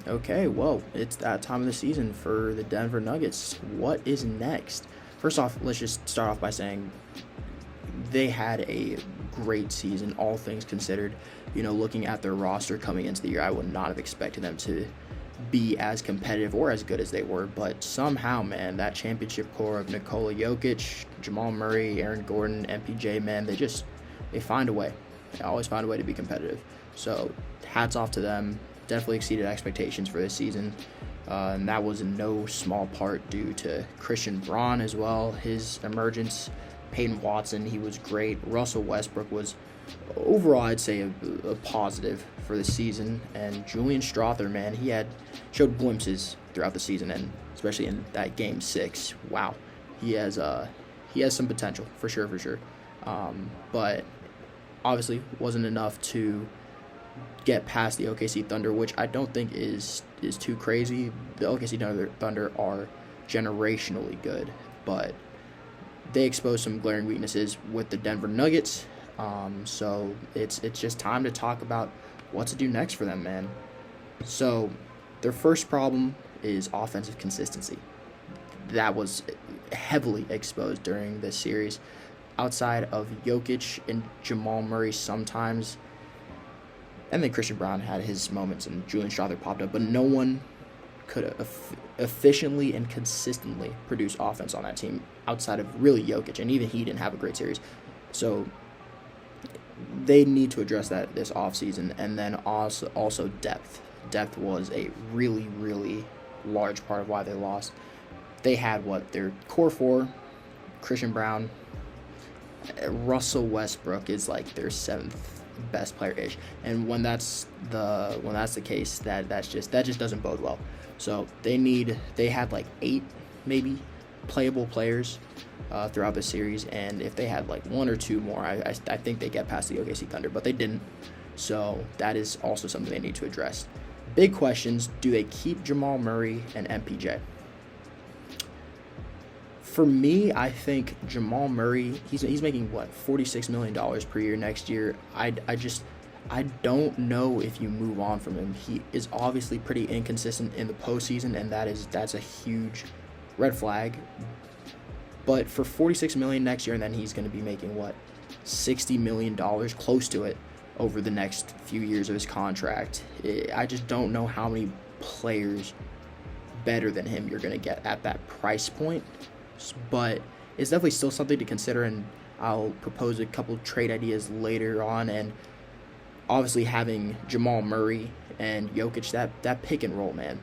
Okay, well, it's that time of the season for the Denver Nuggets. What is next? First off, let's just start off by saying they had a great season, all things considered. Looking at their roster coming into the year, I would not have expected them to be as competitive or as good as they were. But somehow, man, that championship core of Nikola Jokić, Jamal Murray, Aaron Gordon, MPJ, man, they find a way. They always find a way to be competitive. So hats off to them. Definitely exceeded expectations for this season. And that was in no small part due to Christian Braun as well, his emergence. Peyton Watson, he was great. Russell Westbrook was overall, I'd say, a positive for the season. And Julian Strawther, man, showed glimpses throughout the season, and especially in that Game 6. Wow, he has some potential for sure. But obviously wasn't enough to get past the OKC Thunder, which I don't think is too crazy. The OKC Thunder are generationally good, but they exposed some glaring weaknesses with the Denver Nuggets. So it's just time to talk about what to do next for them, man. So their first problem is offensive consistency. That was heavily exposed during this series. Outside of Jokic and Jamal Murray sometimes, and then Christian Braun had his moments and Julian Strawther popped up, but no one could efficiently and consistently produce offense on that team outside of really Jokic, and even he didn't have a great series. So they need to address that this offseason, and then also depth. Depth was a really, really large part of why they lost. They had their core four, Christian Braun, Russell Westbrook is like their seventh best player-ish, and when that's the case, that just doesn't bode well. So they had like 8 maybe playable players throughout the series, and if they had like 1 or 2 more, I think they get past the OKC Thunder, but they didn't. So that is also something they need to address. Big questions: do they keep Jamal Murray and MPJ? For me, I think Jamal Murray, he's making $46 million per year next year. I don't know if you move on from him. He is obviously pretty inconsistent in the postseason, and that's a huge red flag. But for $46 million next year, and then he's going to be making $60 million, close to it, over the next few years of his contract. I just don't know how many players better than him you're going to get at that price point. But it's definitely still something to consider, and I'll propose a couple trade ideas later on. And obviously having Jamal Murray and Jokic, that pick and roll, man,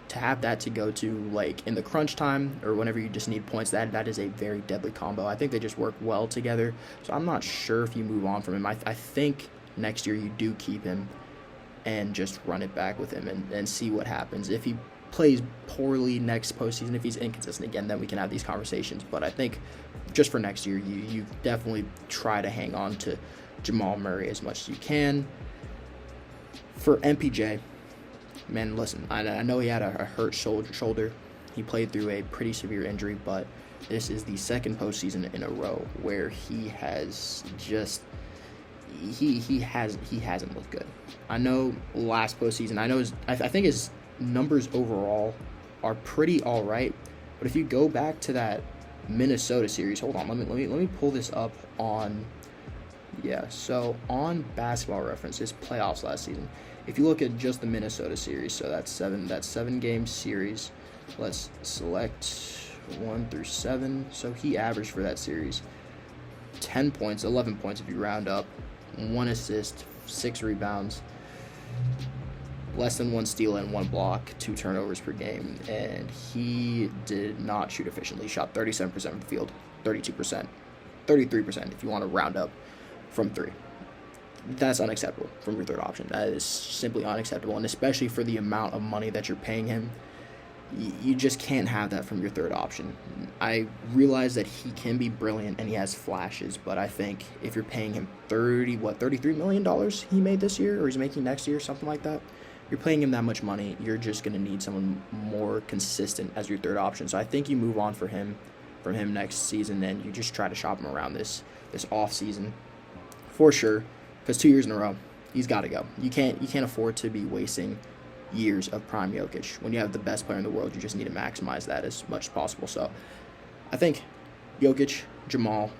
to have that to go to like in the crunch time or whenever you just need points, that is a very deadly combo. I think they just work well together. So I'm not sure if you move on from him. I think next year you do keep him and just run it back with him and see what happens. If he plays poorly next postseason, if he's inconsistent again, then we can have these conversations. But I think just for next year, you definitely try to hang on to Jamal Murray as much as you can. For MPJ, man, listen, I know he had a hurt shoulder. He played through a pretty severe injury, but this is the second postseason in a row where he has just he hasn't looked good. I know last postseason, I think his numbers overall are pretty all right, but if you go back to that Minnesota series, hold on, let me pull this up on on Basketball Reference, his playoffs last season. If you look at just the Minnesota series, so that 7-game series, let's select 1 through 7. So he averaged for that series 10 points, 11 points if you round up, 1 assist, 6 rebounds, less than 1 steal and 1 block, 2 turnovers per game, and he did not shoot efficiently. He shot 37% from the field, 32%, 33% if you want to round up from 3. That's unacceptable from your third option. That is simply unacceptable, and especially for the amount of money that you're paying him, you just can't have that from your third option. I realize that he can be brilliant and he has flashes, but I think if you're paying him $33 million he made this year, or he's making next year, something like that, you're paying him that much money, you're just going to need someone more consistent as your third option. So I think you move on from him next season, and you just try to shop him around this off season for sure, because 2 years in a row he's got to go. You can't afford to be wasting years of prime Jokic. When you have the best player in the world, you just need to maximize that as much as possible. So I think Jokic, Jamal,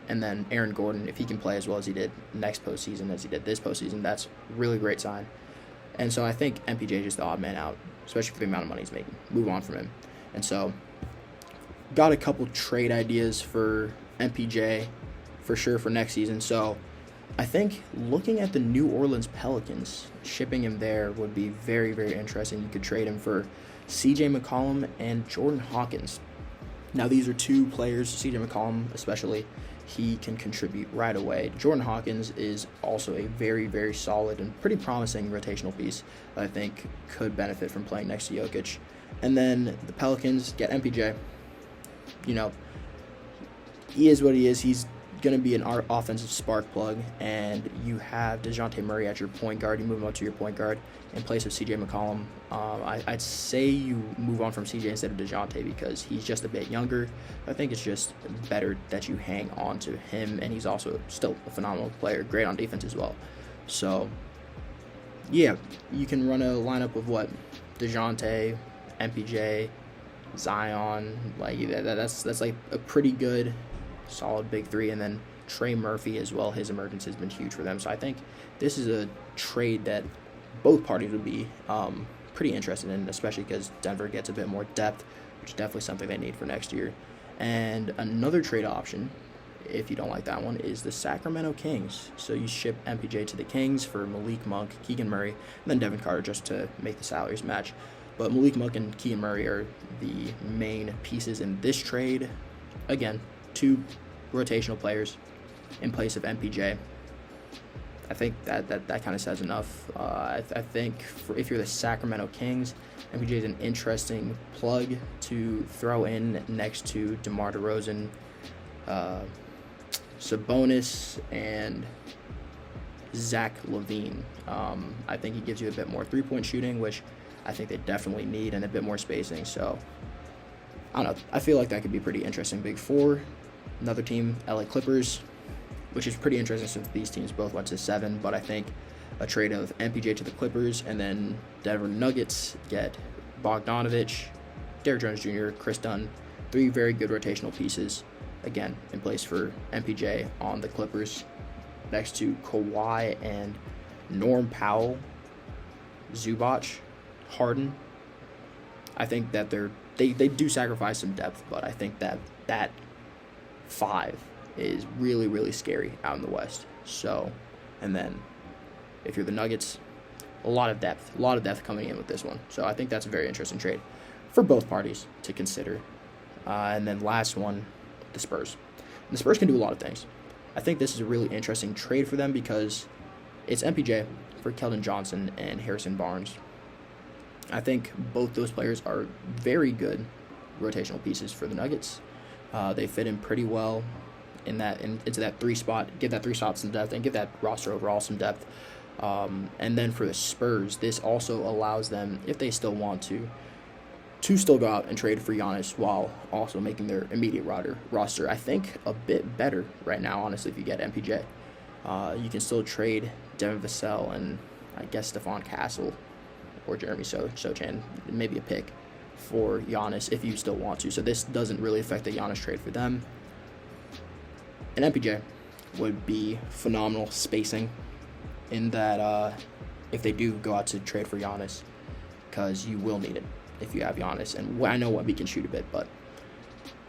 and then Aaron Gordon, if he can play as well as he did next postseason as he did this postseason, that's a really great sign. And so I think MPJ is just the odd man out, especially for the amount of money he's making. Move on from him. And so got a couple trade ideas for MPJ for sure for next season. So I think looking at the New Orleans Pelicans, shipping him there would be very, very interesting. You could trade him for CJ McCollum and Jordan Hawkins. Now, these are two players, CJ McCollum especially, he can contribute right away. Jordan Hawkins is also a very, very solid and pretty promising rotational piece that I think could benefit from playing next to Jokic. And then the Pelicans get MPJ. You know, he is what he is. He's going to be an offensive spark plug, and you have DeJounte Murray at your point guard. You move him up to your point guard in place of CJ McCollum. I'd say you move on from CJ instead of DeJounte because he's just a bit younger. I think it's just better that you hang on to him, and he's also still a phenomenal player, great on defense as well. So, yeah, you can run a lineup of what? DeJounte, MPJ, Zion. Like that's like a pretty good solid big three, and then Trey Murphy as well. His emergence has been huge for them. So I think this is a trade that both parties would be pretty interested in, especially because Denver gets a bit more depth, which is definitely something they need for next year. And another trade option, if you don't like that one, is the Sacramento Kings. So you ship MPJ to the Kings for Malik Monk, Keegan Murray, and then Devin Carter just to make the salaries match. But Malik Monk and Keegan Murray are the main pieces in this trade. Again, two rotational players in place of MPJ. I think that kind of says enough. I think if you're the Sacramento Kings, MPJ is an interesting plug to throw in next to DeMar DeRozan, Sabonis, and Zach LaVine. I think he gives you a bit more three-point shooting, which I think they definitely need, and a bit more spacing. So, I don't know. I feel like that could be pretty interesting. Big four. Another team, LA Clippers, which is pretty interesting since these teams both went to 7. But I think a trade of MPJ to the Clippers and then Denver Nuggets get Bogdanovich, Derrick Jones Jr., Chris Dunn, 3 very good rotational pieces, again, in place for MPJ on the Clippers, next to Kawhi and Norm Powell, Zubac, Harden. I think that they do sacrifice some depth, but I think that 5 is really, really scary out in the West. So, and then if you're the Nuggets, a lot of depth coming in with this one. So I think that's a very interesting trade for both parties to consider. And then last one, the Spurs. And the Spurs can do a lot of things. I think this is a really interesting trade for them because it's MPJ for Keldon Johnson and Harrison Barnes. I think both those players are very good rotational pieces for the Nuggets. They fit in pretty well into that 3 spot, give that 3 spots some depth, and give that roster overall some depth. And then for the Spurs, this also allows them, if they still want to still go out and trade for Giannis while also making their immediate roster, I think, a bit better right now, honestly, if you get MPJ. You can still trade Devin Vassell and, I guess, Stephon Castle or Jeremy Sochan, maybe a pick for Giannis if you still want to. So this doesn't really affect the Giannis trade for them. And MPJ would be phenomenal spacing in that if they do go out to trade for Giannis, because you will need it if you have Giannis. And I know Wemby can shoot a bit, but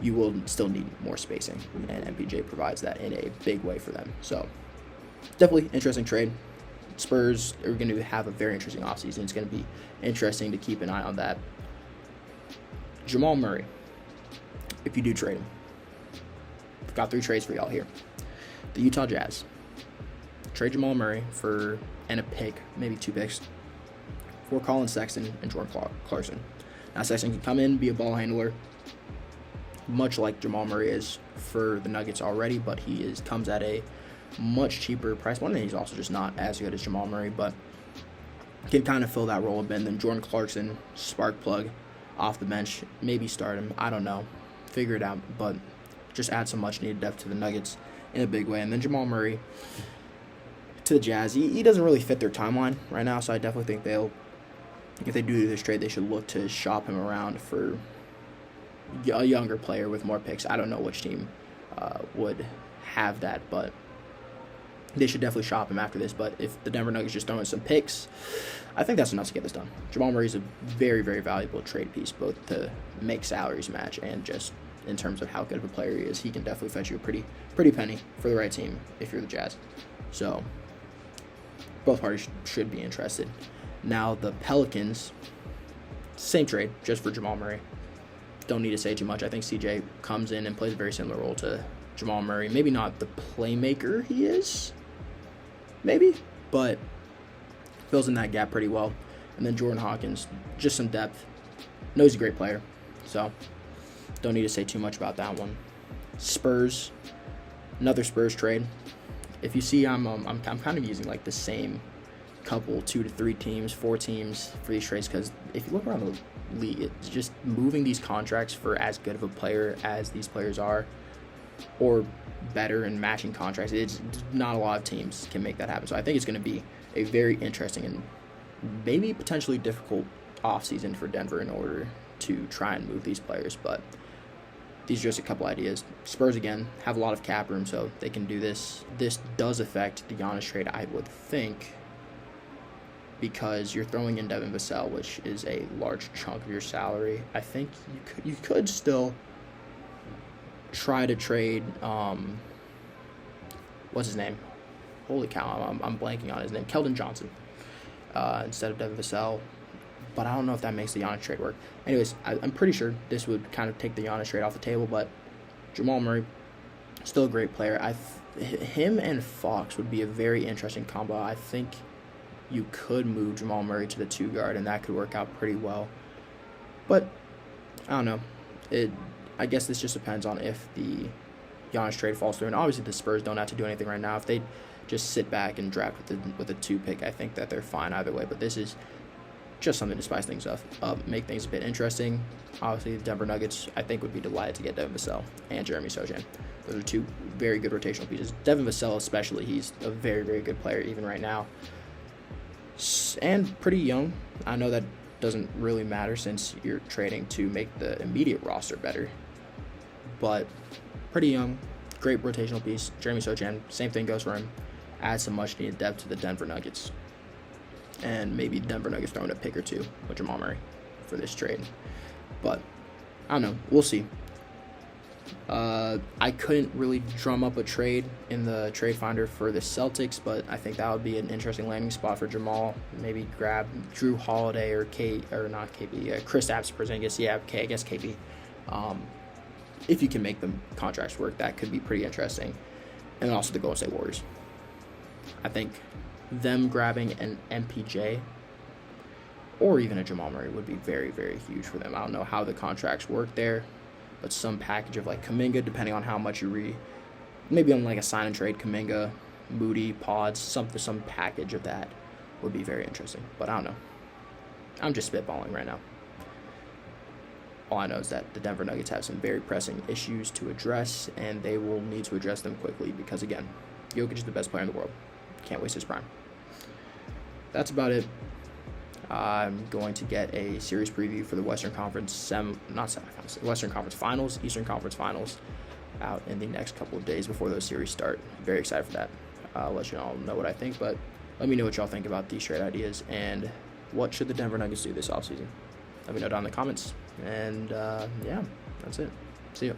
you will still need more spacing, and MPJ provides that in a big way for them. So definitely interesting trade. Spurs are going to have a very interesting offseason. It's going to be interesting to keep an eye on that. Jamal Murray, if you do trade him, I've got 3 trades for y'all here. The Utah Jazz. Trade Jamal Murray and a pick, maybe 2 picks, for Colin Sexton and Jordan Clarkson. Now, Sexton can come in, be a ball handler, much like Jamal Murray is for the Nuggets already, but he comes at a much cheaper price point, and he's also just not as good as Jamal Murray, but can kind of fill that role a bit. And then Jordan Clarkson, spark plug, off the bench, maybe start him, I don't know, figure it out, but just add some much needed depth to the Nuggets in a big way. And then Jamal Murray to the Jazz. He doesn't really fit their timeline right now, so I definitely think they'll if they do this trade, they should look to shop him around for a younger player with more picks. I don't know which team would have that, but they should definitely shop him after this. But if the Denver Nuggets just throw in some picks, I think that's enough to get this done. Jamal Murray is a very, very valuable trade piece, both to make salaries match and just in terms of how good of a player he is. He can definitely fetch you a pretty penny for the right team if you're the Jazz. So both parties should be interested. Now the Pelicans, same trade, just for Jamal Murray. Don't need to say too much. I think CJ comes in and plays a very similar role to Jamal Murray. Maybe not the playmaker he is, maybe, but fills in that gap pretty well. And then Jordan Hawkins, just some depth. Knows he's a great player, so don't need to say too much about that one. Spurs, another Spurs trade. If you see, I'm kind of using like the same couple, 2 to 3 teams, 4 teams for these trades, because if you look around the league, it's just moving these contracts for as good of a player as these players are, or better, and matching contracts. It's not a lot of teams can make that happen. So I think it's going to be a very interesting and maybe potentially difficult offseason for Denver in order to try and move these players. But these are just a couple ideas. Spurs, again, have a lot of cap room, so they can do this. This does affect the Giannis trade, I would think, because you're throwing in Devin Vassell, which is a large chunk of your salary. I think you could still try to trade, what's his name? Holy cow, I'm blanking on his name. Keldon Johnson, instead of Devin Vassell. But I don't know if that makes the Giannis trade work. Anyways, I'm pretty sure this would kind of take the Giannis trade off the table, but Jamal Murray, still a great player. Him and Fox would be a very interesting combo. I think you could move Jamal Murray to the 2 guard, and that could work out pretty well. But I don't know. I guess this just depends on if the Giannis trade falls through. And obviously the Spurs don't have to do anything right now. If they just sit back and draft with a 2 pick, I think that they're fine either way. But this is just something to spice things up, make things a bit interesting. Obviously, the Denver Nuggets, I think, would be delighted to get Devin Vassell and Jeremy Sochan. Those are 2 very good rotational pieces. Devin Vassell especially, he's a very, very good player even right now. And pretty young. I know that doesn't really matter since you're trading to make the immediate roster better. But pretty young, great rotational piece. Jeremy Sochan, same thing goes for him. Add some much-needed depth to the Denver Nuggets. And maybe Denver Nuggets throwing a pick or 2 with Jamal Murray for this trade. But I don't know. We'll see. I couldn't really drum up a trade in the trade finder for the Celtics, but I think that would be an interesting landing spot for Jamal. Maybe grab Drew Holiday or Kristaps Porzingis. Yeah, I guess KP. If you can make the contracts work, that could be pretty interesting. And then also the Golden State Warriors. I think them grabbing an MPJ or even a Jamal Murray would be very, very huge for them. I don't know how the contracts work there, but some package of like Kuminga, depending on how much you maybe on like a sign and trade Kuminga, Moody, Pods, some package of that would be very interesting. But I don't know. I'm just spitballing right now. All I know is that the Denver Nuggets have some very pressing issues to address, and they will need to address them quickly because, again, Jokic is the best player in the world. Can't waste his prime. That's about it. I'm going to get a series preview for the Western Conference Western Conference Finals, Eastern Conference Finals out in the next couple of days before those series start. Very excited for that. I'll let you all know what I think, but let me know what y'all think about these trade ideas and what should the Denver Nuggets do this offseason. Let me know down in the comments. And, yeah, that's it. See ya.